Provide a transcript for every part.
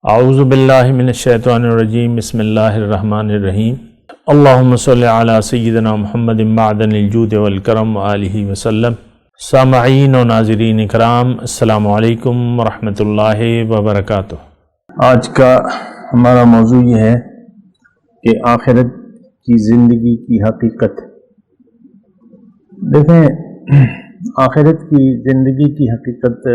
اعوذ باللہ من الشیطان الرجیم بسم اللہ الرحمن الرحیم اللہم صلی علی سیدنا محمد معدن الجود والکرم وآلہ وسلم۔ سامعین و ناظرین اکرام، السلام علیکم ورحمۃ اللہ وبرکاتہ۔ آج کا ہمارا موضوع یہ ہے کہ آخرت کی زندگی کی حقیقت۔ دیکھیں، آخرت کی زندگی کی حقیقت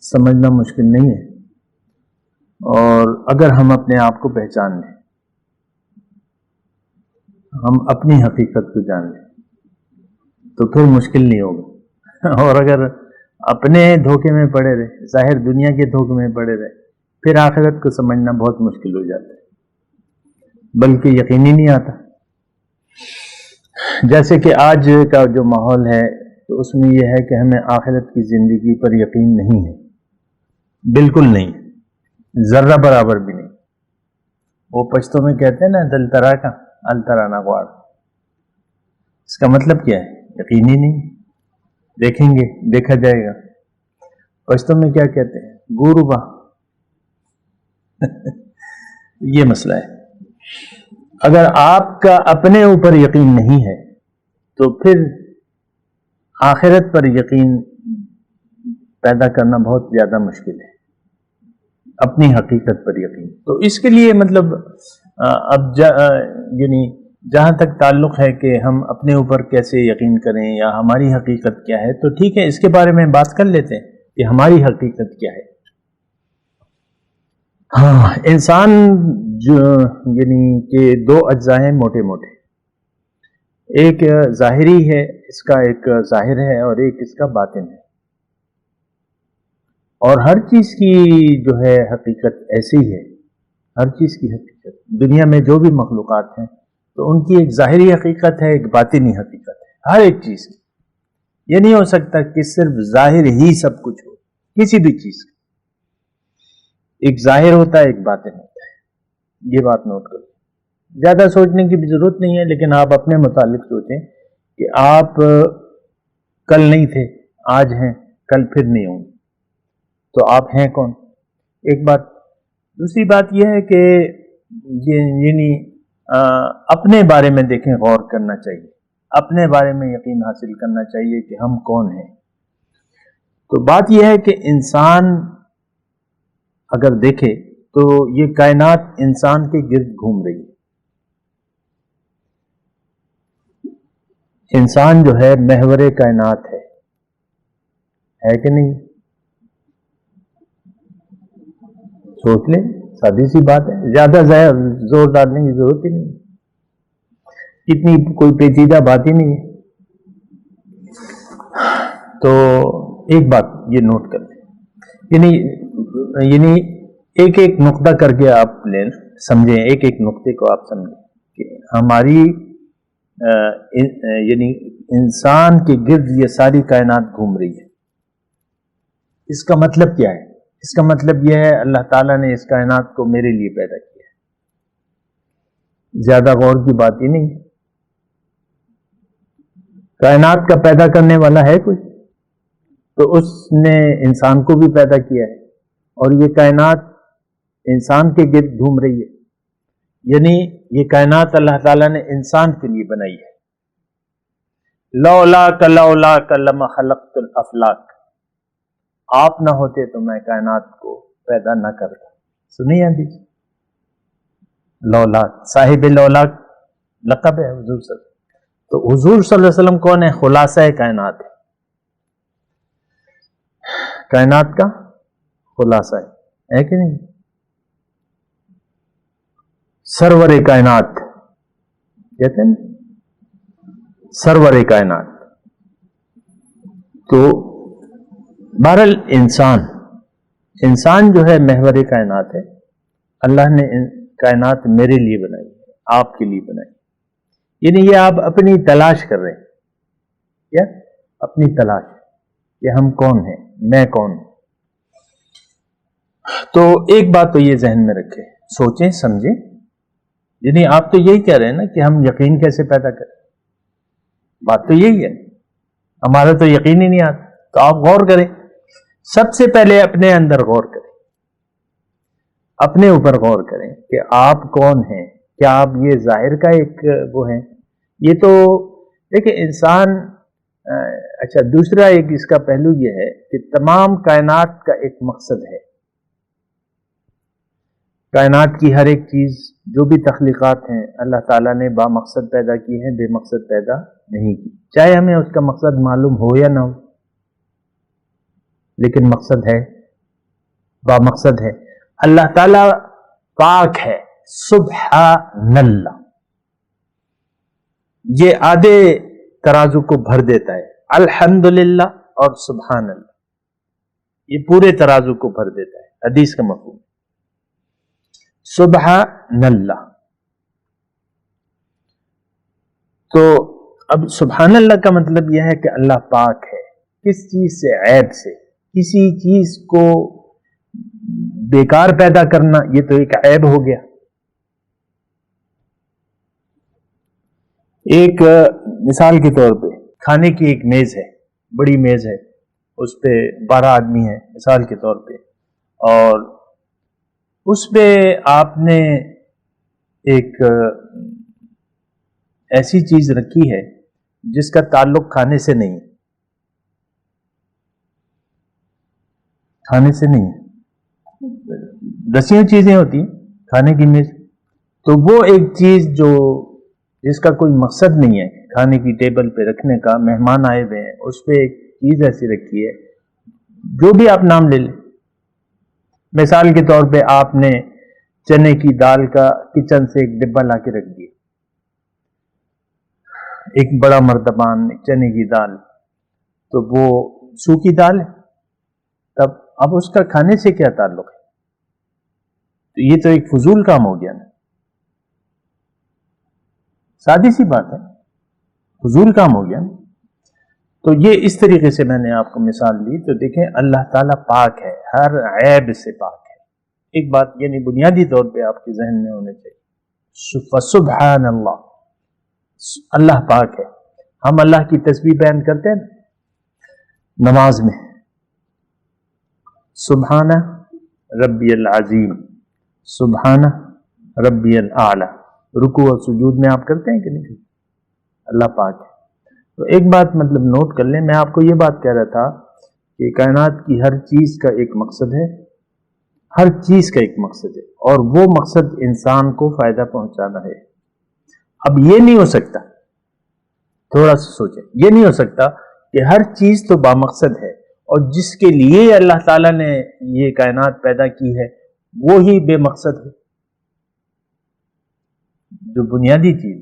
سمجھنا مشکل نہیں ہے، اور اگر ہم اپنے آپ کو پہچان لیں، ہم اپنی حقیقت کو جان لیں تو پھر مشکل نہیں ہوگا۔ اور اگر اپنے دھوکے میں پڑے رہے، ظاہر دنیا کے دھوکے میں پڑے رہے، پھر آخرت کو سمجھنا بہت مشکل ہو جاتا ہے، بلکہ یقین ہی نہیں آتا۔ جیسے کہ آج کا جو ماحول ہے تو اس میں یہ ہے کہ ہمیں آخرت کی زندگی پر یقین نہیں ہے، بالکل نہیں، ذرہ برابر بھی نہیں۔ وہ پشتوں میں کہتے ہیں نا، دل ترا کا الترا نہ غوار۔ اس کا مطلب کیا ہے؟ یقین ہی نہیں، دیکھیں گے، دیکھا جائے گا۔ پشتوں میں کیا کہتے ہیں؟ گورو با۔ یہ مسئلہ ہے۔ اگر آپ کا اپنے اوپر یقین نہیں ہے تو پھر آخرت پر یقین پیدا کرنا بہت زیادہ مشکل ہے، اپنی حقیقت پر یقین۔ تو اس کے لیے مطلب اب یعنی جہاں تک تعلق ہے کہ ہم اپنے اوپر کیسے یقین کریں یا ہماری حقیقت کیا ہے، تو ٹھیک ہے، اس کے بارے میں بات کر لیتے ہیں کہ ہماری حقیقت کیا ہے۔ ہاں، انسان جو یعنی کہ دو اجزاء ہیں موٹے موٹے، ایک ظاہری ہے، اس کا ایک ظاہر ہے، اور ایک اس کا باطن ہے۔ اور ہر چیز کی جو ہے حقیقت ایسی ہی ہے، ہر چیز کی حقیقت دنیا میں جو بھی مخلوقات ہیں تو ان کی ایک ظاہری حقیقت ہے، ایک باطنی حقیقت ہے، ہر ایک چیز کی۔ یہ نہیں ہو سکتا کہ صرف ظاہر ہی سب کچھ ہو، کسی بھی چیز کا ایک ظاہر ہوتا ہے، ایک باطن ہوتا ہے۔ یہ بات نوٹ کرو، زیادہ سوچنے کی بھی ضرورت نہیں ہے، لیکن آپ اپنے متعلق سوچیں کہ آپ کل نہیں تھے، آج ہیں، کل پھر نہیں ہوں گے، تو آپ ہیں کون؟ ایک بات۔ دوسری بات یہ ہے کہ یعنی اپنے بارے میں دیکھیں، غور کرنا چاہیے، اپنے بارے میں یقین حاصل کرنا چاہیے کہ ہم کون ہیں۔ تو بات یہ ہے کہ انسان اگر دیکھے تو یہ کائنات انسان کے گرد گھوم رہی ہے۔ انسان جو ہے محور کائنات ہے کہ نہیں؟ سوچ لیں، سادی سی بات ہے، زیادہ زور ڈالنے کی ضرورت ہی نہیں ہے، اتنی کوئی پیچیدہ بات ہی نہیں ہے۔ تو ایک بات یہ نوٹ کر لیں، یعنی ایک ایک نقطہ کر کے آپ لیں، سمجھیں، ایک ایک نقطے کو آپ سمجھیں کہ ہماری یعنی انسان کے گرد یہ ساری کائنات گھوم رہی ہے۔ اس کا مطلب کیا ہے؟ اس کا مطلب یہ ہے اللہ تعالیٰ نے اس کائنات کو میرے لیے پیدا کیا ہے، زیادہ غور کی بات ہی نہیں۔ کائنات کا پیدا کرنے والا ہے کوئی، تو اس نے انسان کو بھی پیدا کیا ہے، اور یہ کائنات انسان کے گرد گھوم رہی ہے، یعنی یہ کائنات اللہ تعالیٰ نے انسان کے لیے بنائی ہے۔ لولاک لما خلقت الافلاک، آپ نہ ہوتے تو میں کائنات کو پیدا نہ کرتا۔ سنی حدیث؟ لولاک، صاحب لولاک لقب ہے حضور صلی اللہ علیہ وسلم۔ تو حضور صلی اللہ علیہ وسلم کون ہے؟ خلاصہ کائنات ہے، کائنات کا خلاصہ ہے کہ نہیں؟ سرور کائنات کہتے ہیں، سرور کائنات۔ تو بہرحال انسان جو ہے محور کائنات ہے۔ اللہ نے کائنات میرے لیے بنائی ہے، آپ کے لیے بنائی، یعنی یہ آپ اپنی تلاش کر رہے ہیں، کیا؟ اپنی تلاش کہ ہم کون ہیں، میں کون ہوں۔ تو ایک بات تو یہ ذہن میں رکھیں، سوچیں سمجھیں، یعنی آپ تو یہی کہہ رہے ہیں نا کہ ہم یقین کیسے پیدا کریں، بات تو یہی ہے، ہمارا تو یقین ہی نہیں آتا۔ تو آپ غور کریں، سب سے پہلے اپنے اندر غور کریں اپنے اوپر غور کریں کہ آپ کون ہیں. کیا آپ یہ ظاہر کا ایک وہ ہیں؟ یہ تو دیکھیں انسان اچھا دوسرا ایک اس کا پہلو یہ ہے کہ تمام کائنات کا ایک مقصد ہے. کائنات کی ہر ایک چیز جو بھی تخلیقات ہیں اللہ تعالیٰ نے با مقصد پیدا کی ہیں، بے مقصد پیدا نہیں کی، چاہے ہمیں اس کا مقصد معلوم ہو یا نہ ہو، لیکن مقصد ہے، با مقصد ہے. اللہ تعالیٰ پاک ہے، سبحان اللہ. یہ آدھے ترازو کو بھر دیتا ہے، الحمدللہ اور سبحان اللہ، یہ پورے ترازو کو بھر دیتا ہے. حدیث کا مفہوم سبحان اللہ. تو اب سبحان اللہ کا مطلب یہ ہے کہ اللہ پاک ہے کس چیز سے؟ عیب سے. کسی چیز کو بیکار پیدا کرنا یہ تو ایک عیب ہو گیا. ایک مثال کے طور پہ کھانے کی ایک میز ہے، بڑی میز ہے، اس پہ 12 آدمی ہیں مثال کے طور پہ، اور اس پہ آپ نے ایک ایسی چیز رکھی ہے جس کا تعلق کھانے سے نہیں، کھانے سے نہیں. دسیوں چیزیں ہوتی ہیں کھانے کی میز، تو وہ ایک چیز جو جس کا کوئی مقصد نہیں ہے کھانے کی ٹیبل پہ رکھنے کا، مہمان آئے ہوئے ہیں، اس پہ ایک چیز ایسی رکھی ہے، جو بھی آپ نام لے لیں. مثال کے طور پہ آپ نے چنے کی دال کا کچن سے ایک ڈبہ لا کے رکھ دیا، ایک بڑا مرتبان چنے کی دال، تو وہ سوکھی دال ہے، تب اب اس کا کھانے سے کیا تعلق ہے؟ تو یہ تو ایک فضول کام ہو گیا نا. سادی سی بات ہے، فضول کام ہو گیا نا. تو یہ اس طریقے سے میں نے آپ کو مثال دی. تو دیکھیں اللہ تعالیٰ پاک ہے، ہر عیب سے پاک ہے. ایک بات یعنی بنیادی طور پہ آپ کے ذہن میں ہونے چاہیے، سبحان اللہ، اللہ پاک ہے. ہم اللہ کی تسبیح بیان کرتے ہیں نماز میں، سبحان ربی العظیم، سبحان ربی الاعلی. رکوع اور سجود میں آپ کرتے ہیں کہ نہیں؟ اللہ پاک ہے. تو ایک بات مطلب نوٹ کر لیں، میں آپ کو یہ بات کہہ رہا تھا کہ کائنات کی ہر چیز کا ایک مقصد ہے، ہر چیز کا ایک مقصد ہے، اور وہ مقصد انسان کو فائدہ پہنچانا ہے. اب یہ نہیں ہو سکتا، تھوڑا سا سوچیں، یہ نہیں ہو سکتا کہ ہر چیز تو بامقصد ہے اور جس کے لیے اللہ تعالیٰ نے یہ کائنات پیدا کی ہے وہی بے مقصد ہے. جو بنیادی چیز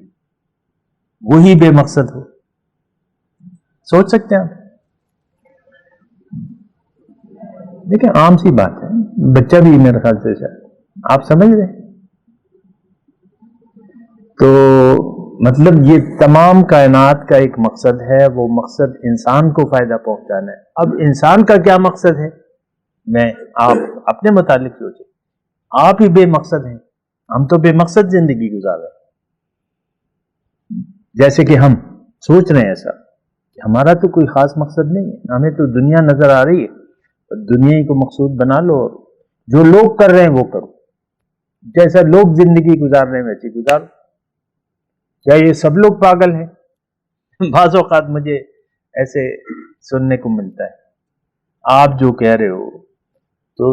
وہی بے مقصد ہو. سوچ سکتے ہیں آپ؟ دیکھیں عام سی بات ہے، بچہ بھی میرے خیال سے آپ سمجھ رہے ہیں. تو مطلب یہ تمام کائنات کا ایک مقصد ہے، وہ مقصد انسان کو فائدہ پہنچانا ہے. اب انسان کا کیا مقصد ہے؟ میں آپ اپنے متعلق سوچیں، آپ ہی بے مقصد ہیں. ہم تو بے مقصد زندگی گزار رہے ہیں. جیسے کہ ہم سوچ رہے ہیں ایسا کہ ہمارا تو کوئی خاص مقصد نہیں ہے، ہمیں تو دنیا نظر آ رہی ہے، دنیا ہی کو مقصود بنا لو، جو لوگ کر رہے ہیں وہ کرو، جیسا لوگ زندگی گزار رہے ہیں ویسے گزارو. کیا یہ سب لوگ پاگل ہیں؟ بعض اوقات مجھے ایسے سننے کو ملتا ہے، آپ جو کہہ رہے ہو تو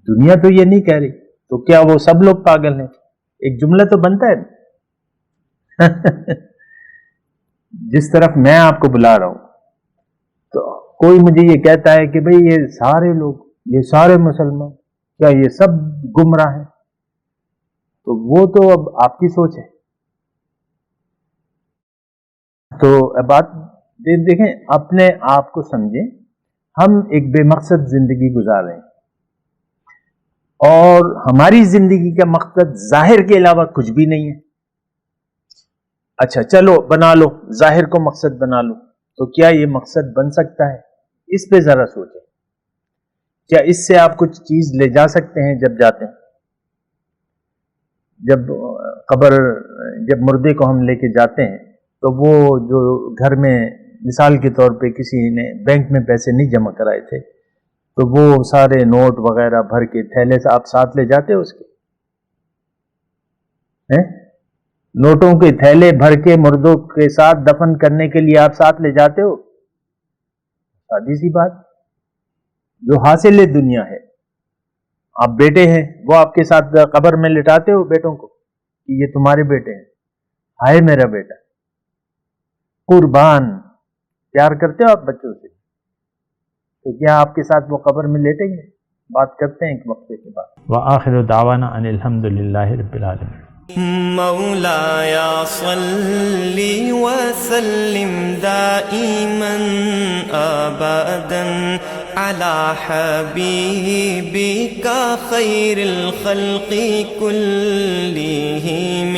دنیا تو یہ نہیں کہہ رہی، تو کیا وہ سب لوگ پاگل ہیں؟ ایک جملہ تو بنتا ہے. جس طرف میں آپ کو بلا رہا ہوں تو کوئی مجھے یہ کہتا ہے کہ بھئی یہ سارے لوگ، یہ سارے مسلمان، کیا یہ سب گمراہ ہیں؟ تو وہ تو اب آپ کی سوچ ہے. تو بات دیکھیں، اپنے آپ کو سمجھیں، ہم ایک بے مقصد زندگی گزار رہے ہیں اور ہماری زندگی کا مقصد ظاہر کے علاوہ کچھ بھی نہیں ہے. اچھا چلو بنا لو، ظاہر کو مقصد بنا لو، تو کیا یہ مقصد بن سکتا ہے؟ اس پہ ذرا سوچیں. کیا اس سے آپ کچھ چیز لے جا سکتے ہیں جب جاتے ہیں؟ جب مردے کو ہم لے کے جاتے ہیں تو وہ جو گھر میں مثال کے طور پہ کسی نے بینک میں پیسے نہیں جمع کرائے تھے تو وہ سارے نوٹ وغیرہ بھر کے تھیلے سے آپ ساتھ لے جاتے ہو اس کے؟ نوٹوں کے تھیلے بھر کے مردوں کے ساتھ دفن کرنے کے لیے آپ ساتھ لے جاتے ہو؟ سادی سی بات. جو حاصل دنیا ہے، آپ بیٹے ہیں، وہ آپ کے ساتھ قبر میں لٹاتے ہو بیٹوں کو کہ یہ تمہارے بیٹے ہیں، ہائے میرا بیٹا. قربان پیار کرتے ہو آپ بچوں سے، تو کیا آپ کے ساتھ وہ قبر میں لیٹیں گے؟ بات کرتے ہیں ایک وقفے کے بعد. وآخر دعوانا ان الحمد للہ رب العالمین. مولایا صلی وسلم دائما ابدا على حبيبك خير الخلق كلهم.